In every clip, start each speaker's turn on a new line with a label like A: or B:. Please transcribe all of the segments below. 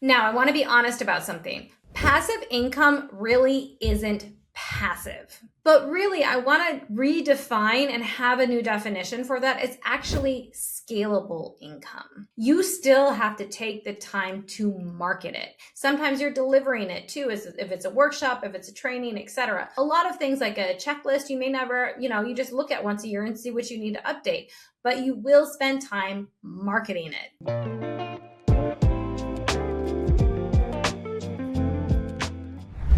A: Now, I want to be honest about something. Passive income really isn't passive. But really, I want to redefine and have a new definition for that. It's actually scalable income. You still have to take the time to market it. Sometimes you're delivering it too, if it's a workshop, if it's a training, etc. A lot of things like a checklist, you may never, you just look at once a year and see what you need to update, but you will spend time marketing it.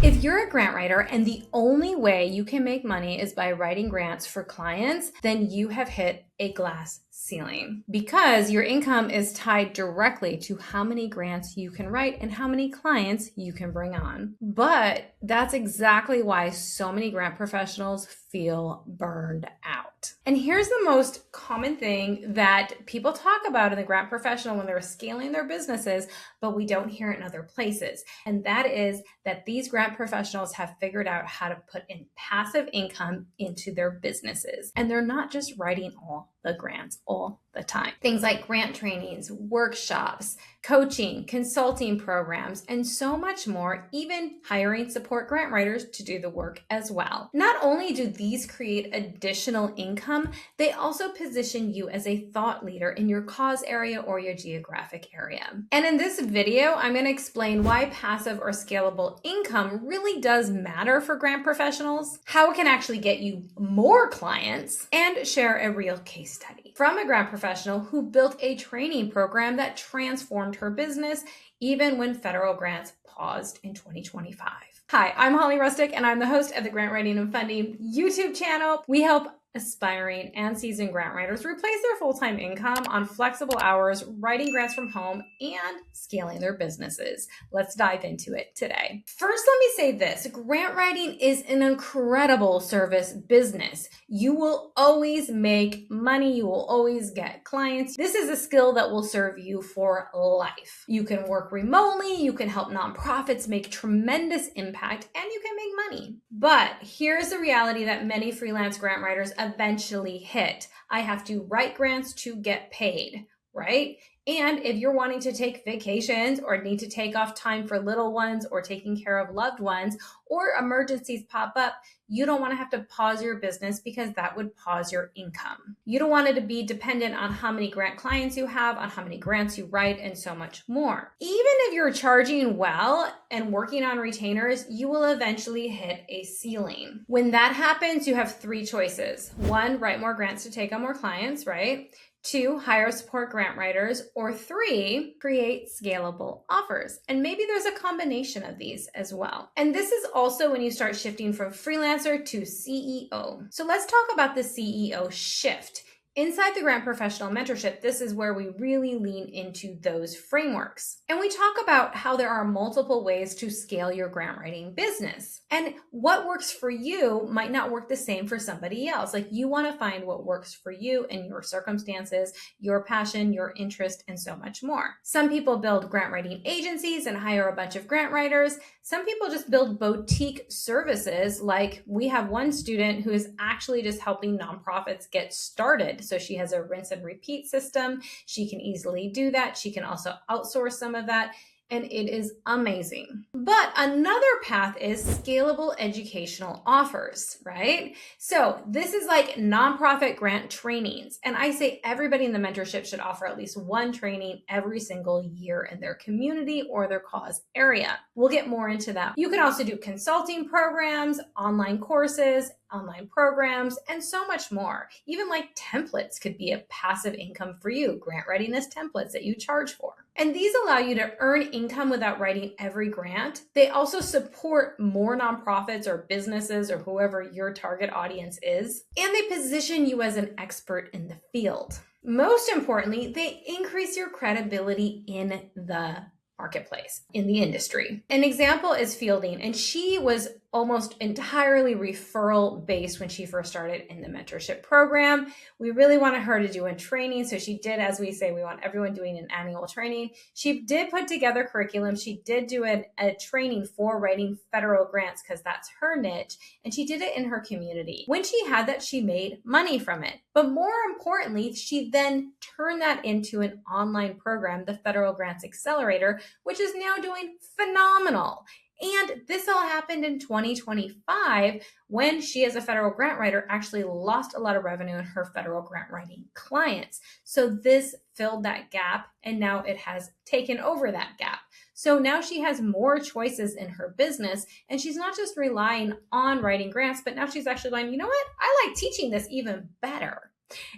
A: If you're a grant writer and the only way you can make money is by writing grants for clients, then you have hit a glass ceiling because your income is tied directly to how many grants you can write and how many clients you can bring on. But that's exactly why so many grant professionals feel burned out. And here's the most common thing that people talk about in the grant professional when they're scaling their businesses, but we don't hear it in other places. And that is that these grant professionals have figured out how to put in passive income into their businesses. And they're not just writing all the grants all the time. Things like grant trainings, workshops, coaching, consulting programs, and so much more, even hiring support grant writers to do the work as well. Not only do these create additional income, they also position you as a thought leader in your cause area or your geographic area. And in this video, I'm going to explain why passive or scalable income really does matter for grant professionals, how it can actually get you more clients, and share a real case study from a grant professional who built a training program that transformed her business even when federal grants paused in 2025. Hi, I'm Holly Rustick, and I'm the host of the Grant Writing and Funding YouTube channel. We help aspiring and seasoned grant writers replace their full-time income on flexible hours, writing grants from home, and scaling their businesses. Let's dive into it today. First, let me say this. Grant writing is an incredible service business. You will always make money. You will always get clients. This is a skill that will serve you for life. You can work remotely. You can help nonprofits make tremendous impact, and you can make money. But here's the reality that many freelance grant writers eventually hit. I have to write grants to get paid, right? And if you're wanting to take vacations or need to take off time for little ones or taking care of loved ones or emergencies pop up, you don't want to have to pause your business because that would pause your income. You don't want it to be dependent on how many grant clients you have, on how many grants you write, and so much more. Even if you're charging well and working on retainers, you will eventually hit a ceiling. When that happens, you have three choices. One, write more grants to take on more clients, right? 2, hire support grant writers, or 3, create scalable offers. And maybe there's a combination of these as well. And this is also when you start shifting from freelancer to CEO. So let's talk about the CEO shift. Inside the Grant Professional Mentorship, this is where we really lean into those frameworks. And we talk about how there are multiple ways to scale your grant writing business. And what works for you might not work the same for somebody else. Like, you want to find what works for you and your circumstances, your passion, your interest, and so much more. Some people build grant writing agencies and hire a bunch of grant writers. Some people just build boutique services. Like, we have one student who is actually just helping nonprofits get started. So she has a rinse and repeat system. She can easily do that. She can also outsource some of that. And it is amazing. But another path is scalable educational offers, right? So this is like nonprofit grant trainings. And I say everybody in the mentorship should offer at least one training every single year in their community or their cause area. We'll get more into that. You can also do consulting programs, online courses, online programs, and so much more. Even like templates could be a passive income for you, grant readiness templates that you charge for. And these allow you to earn income without writing every grant. They also support more nonprofits or businesses or whoever your target audience is. And they position you as an expert in the field. Most importantly, they increase your credibility in the marketplace, in the industry. An example is Fielding, and she was almost entirely referral based when she first started in the mentorship program. We really wanted her to do a training. So she did, as we say, we want everyone doing an annual training. She did put together curriculum. She did do a training for writing federal grants because that's her niche. And she did it in her community. When she had that, she made money from it. But more importantly, she then turned that into an online program, the Federal Grants Accelerator, which is now doing phenomenal. And this all happened in 2025 when she, as a federal grant writer, actually lost a lot of revenue in her federal grant writing clients. So this filled that gap, and now it has taken over that gap. So now she has more choices in her business, and she's not just relying on writing grants, but now she's actually going, you know what? I like teaching this even better.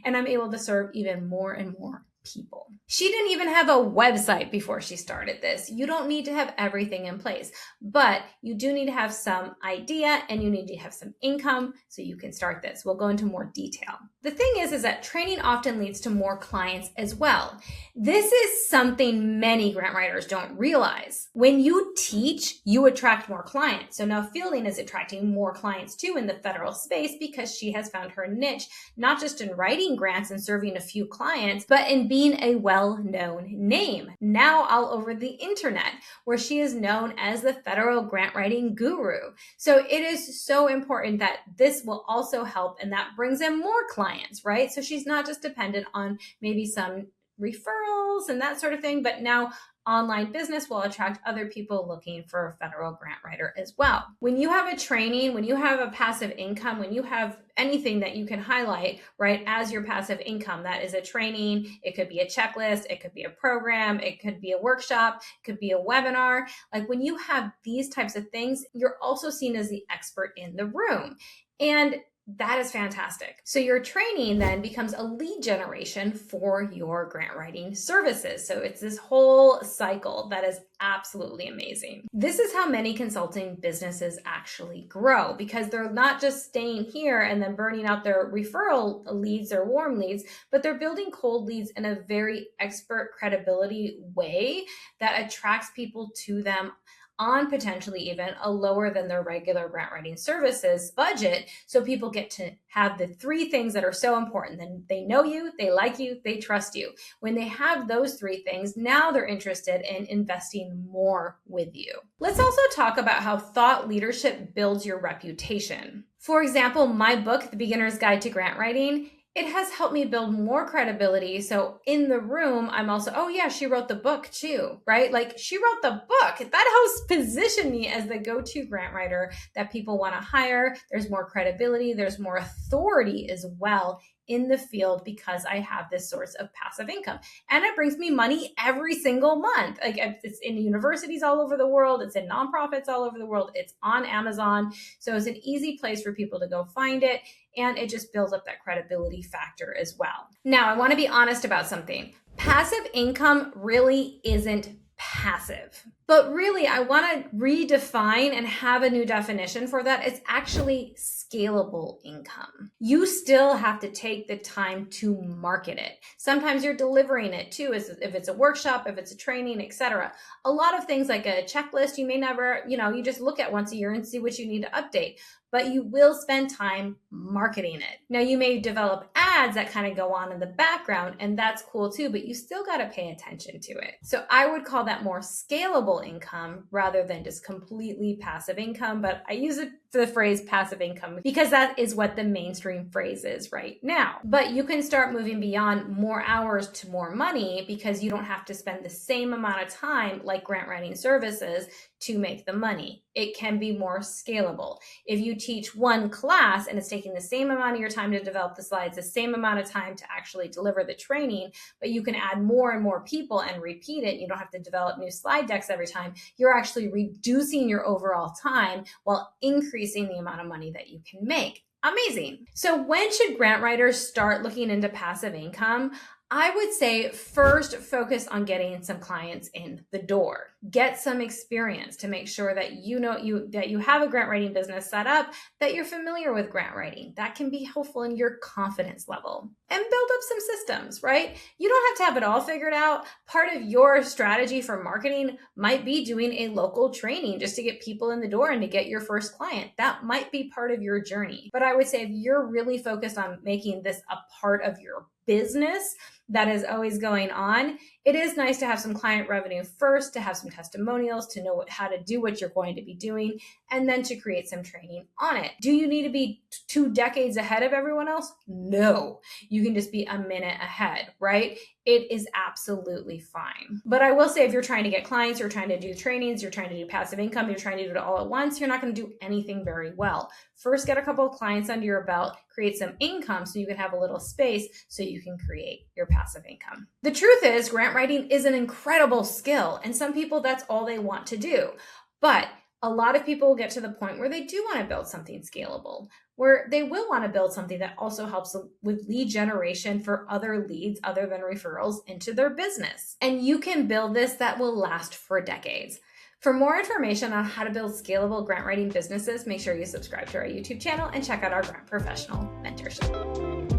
A: And I'm able to serve even more and more people. She didn't even have a website before she started this. You don't need to have everything in place, but you do need to have some idea and you need to have some income so you can start this. We'll go into more detail. The thing is that training often leads to more clients as well. This is something many grant writers don't realize. When you teach, you attract more clients. So now Fielding is attracting more clients too in the federal space because she has found her niche, not just in writing grants and serving a few clients, but in being a well-known name, now all over the internet, where she is known as the federal grant writing guru. So it is so important that this will also help, and that brings in more clients, right? So she's not just dependent on maybe some referrals and that sort of thing, but now online business will attract other people looking for a federal grant writer as well. When you have a training, when you have a passive income, when you have anything that you can highlight, right, as your passive income, that is a training, it could be a checklist, it could be a program, it could be a workshop, it could be a webinar. Like when you have these types of things, you're also seen as the expert in the room. And that is fantastic. So your training then becomes a lead generation for your grant writing services. So it's this whole cycle that is absolutely amazing. This is how many consulting businesses actually grow, because they're not just staying here and then burning out their referral leads or warm leads, but they're building cold leads in a very expert credibility way that attracts people to them on potentially even a lower than their regular grant writing services budget. So people get to have the three things that are so important. Then they know you, they like you, they trust you. When they have those three things, now they're interested in investing more with you. Let's also talk about how thought leadership builds your reputation. For example, my book, The Beginner's Guide to Grant Writing, it has helped me build more credibility. So in the room, I'm also, oh yeah, she wrote the book too, right? Like she wrote the book. That helps position me as the go-to grant writer that people want to hire. There's more credibility. There's more authority as well in the field because I have this source of passive income. And it brings me money every single month. Like it's in universities all over the world. It's in nonprofits all over the world. It's on Amazon. So it's an easy place for people to go find it. And it just builds up that credibility factor as well. Now, I want to be honest about something. Passive income really isn't passive. But really, I want to redefine and have a new definition for that. It's actually scalable income. You still have to take the time to market it. Sometimes you're delivering it too, if it's a workshop, if it's a training, etc. A lot of things like a checklist, you may never, you just look at once a year and see what you need to update. But you will spend time marketing it. Now, you may develop ads that kind of go on in the background, and that's cool too, but you still got to pay attention to it. So I would call that more scalable income rather than just completely passive income. But I use the phrase passive income because that is what the mainstream phrase is right now. But you can start moving beyond more hours to more money because you don't have to spend the same amount of time like grant writing services to make the money. It can be more scalable. If you teach one class and it's taking the same amount of your time to develop the slides, the same amount of time to actually deliver the training, but you can add more and more people and repeat it. You don't have to develop new slide decks every time. You're actually reducing your overall time while increasing the amount of money that you can make. Amazing. So when should grant writers start looking into passive income? I would say first focus on getting some clients in the door. Get some experience to make sure that you have a grant writing business set up, that you're familiar with grant writing. That can be helpful in your confidence level. And build up some systems, right? You don't have to have it all figured out. Part of your strategy for marketing might be doing a local training just to get people in the door and to get your first client. That might be part of your journey. But I would say if you're really focused on making this a part of your business that is always going on, it is nice to have some client revenue first, to have some testimonials, to know how to do what you're going to be doing, and then to create some training on it. Do you need to be 2 decades ahead of everyone else? No, you can just be a minute ahead, right? It is absolutely fine. But I will say, if you're trying to get clients, you're trying to do trainings, you're trying to do passive income, you're trying to do it all at once, you're not going to do anything very well. First, get a couple of clients under your belt, create some income so you can have a little space so you can create your passive income. The truth is, grant writing is an incredible skill, and some people, that's all they want to do. But a lot of people get to the point where they do want to build something scalable, where they will want to build something that also helps with lead generation for other leads other than referrals into their business. And you can build this that will last for decades. For more information on how to build scalable grant writing businesses, make sure you subscribe to our YouTube channel and check out our Grant Professional Mentorship.